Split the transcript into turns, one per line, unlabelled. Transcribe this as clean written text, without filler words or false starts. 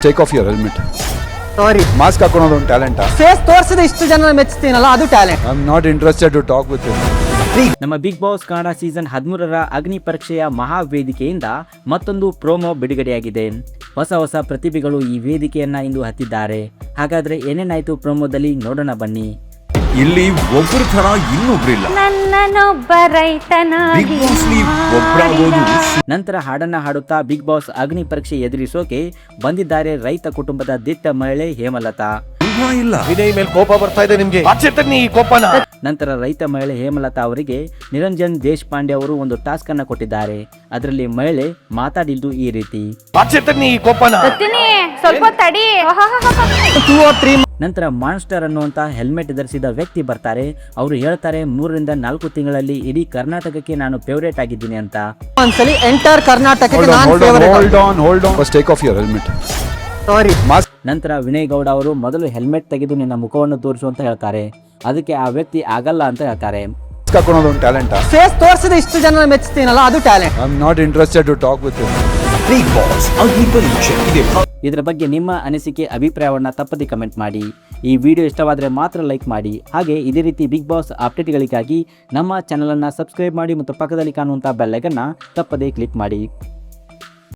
Take off your helmet.
Sorry,
mask ಹಾಕೊಳೋದು ಒಂದು ಟ್ಯಾಲೆಂಟಾ?
ಫೇಸ್ ತೋರಿಸಿದ ಇಷ್ಟು ಜನ ಮೆಚ್ಚುತ್ತೀನಲ್ಲ, ಅದು talent.
I am not interested to talk with you.
ನಮ್ಮ ಬಿಗ್ ಬಾಸ್ ಕನ್ನಡ ಸೀಸನ್ 13ರ ಅಗ್ನಿ ಪರೀಕ್ಷೆಯ ಮಹಾವೇದಿಕೆಯಿಂದ ಮತ್ತೊಂದು ಪ್ರೋಮೋ ಬಿಡುಗಡೆಯಾಗಿದೆ. ಹೊಸ ಪ್ರತಿಭೆಗಳು ಈ ವೇದಿಕೆಯನ್ನ ಇಂದು ಹತ್ತಿದ್ದಾರೆ. ಹಾಗಾದ್ರೆ ಏನೇನಾಯ್ತು ಪ್ರೋಮೋದಲ್ಲಿ ನೋಡೋಣ ಬನ್ನಿ.
ಇಲ್ಲಿ ಒಬ್ಬರ ತರ ಇನ್ನೊಬ್ರಿಲ್ಲ.
ನನ್ನನೊಬ್ಬ ರೈತನಾಗಿ
ಒಬ್ಬರಾಗೋದು
ನಂತರ ಹಾಡನ್ನ ಹಾಡುತ್ತಾ ಬಿಗ್ ಬಾಸ್ ಅಗ್ನಿ ಪರೀಕ್ಷೆ ಎದುರಿಸೋಕೆ ಬಂದಿದ್ದಾರೆ ರೈತ ಕುಟುಂಬದ ದಿಟ್ಟ ಮಹಿಳೆ ಹೇಮಲತಾ.
ಇಲ್ಲ.
ವಿನಯ್ ಮೇಲೆ ಕೋಪ ಬರ್ತಾ ಇದೆ ನಿಮ್ಗೆ, ಆಚೆ ತನ್ನಿ ಈ ಕೋಪನ.
ನಂತರ ರೈತ ಮಹಿಳೆ ಹೇಮಲತಾ ಅವರಿಗೆ ನಿರಂಜನ್ ದೇಶಪಾಂಡೆ ಅವರು ಒಂದು ಟಾಸ್ಕ್ ಅನ್ನ ಕೊಟ್ಟಿದ್ದಾರೆ. ಅದರಲ್ಲಿ ಮಹಿಳೆ ಮಾತಾಡಿದ್ದು ಈ ರೀತಿ,
ಆಚೆ ತನ್ನಿ ಈ ಕೋಪನ.
ಬರ್ತೀನಿ, ಸ್ವಲ್ಪ ತಡಿ.
2 or 3
ನಂತರ ಮಾನ್ಸ್ಟರ್ ಅನ್ನುವಂತ ಹೆಲ್ಮೆಟ್ ಧರಿಸಿದ ವ್ಯಕ್ತಿ ಬರ್ತಾರೆ. ಅವರು ಹೇಳ್ತಾರೆ 3 ರಿಂದ 4 ತಿಂಗಳಲ್ಲಿ ಇಡೀ ಕರ್ನಾಟಕಕ್ಕೆ ನಾನು ಫೇವರೇಟ್ ಆಗಿದ್ದೀನಿ ಅಂತ.
ಒಂದ್ಸಲಿ ಎಂಟರ್ ಕರ್ನಾಟಕಕ್ಕೆ
Hold on,
ನಾನು
hold on,
favourite.
hold on, hold on. First take off your helmet.
Sorry,
mask
ನಂತರ ವಿನಯ್ ಗೌಡ ಅವರು ಮೊದಲು ಹೆಲ್ಮೆಟ್ ತೆಗೆದು ನಿನ್ನ ಮುಖವನ್ನು ತೋರಿಸು ಅಂತ ಹೇಳ್ತಾರೆ. ಅದಕ್ಕೆ ಆ ವ್ಯಕ್ತಿ ಆಗಲ್ಲ ಅಂತ ಹೇಳ್ತಾರೆ.
ಹಾಕೊಳೋದು ಒಂದು ಟ್ಯಾಲೆಂಟಾ?
ಫೇಸ್ ತೋರಿಸಿದ ಇಷ್ಟು ಜನ ಮೆಚ್ಚುತ್ತೀನಲ್ಲ, ಅದು talent.
I am not interested to talk with you.
Bigg Boss ಅಗ್ನಿ ಪರೀಕ್ಷೆ ಇದೆ.
ಇದರ ಬಗ್ಗೆ ನಿಮ್ಮ ಅನಿಸಿಕೆ ಅಭಿಪ್ರಾಯವನ್ನ ತಪ್ಪದೆ ಕಮೆಂಟ್ ಮಾಡಿ. ಈ ವಿಡಿಯೋ ಇಷ್ಟವಾದರೆ ಮಾತ್ರ ಲೈಕ್ ಮಾಡಿ. ಹಾಗೆ ಇದೇ ರೀತಿ ಬಿಗ್ ಬಾಸ್ ಅಪ್ಡೇಟ್ಗಳಿಗಾಗಿ ನಮ್ಮ ಚಾನಲನ್ನು ಸಬ್ಸ್ಕ್ರೈಬ್ ಮಾಡಿ ಮತ್ತು ಪಕ್ಕದಲ್ಲಿ ಕಾಣುವಂಥ ಬೆಲ್ ಐಕನ್ನ ತಪ್ಪದೆ ಕ್ಲಿಕ್ ಮಾಡಿ.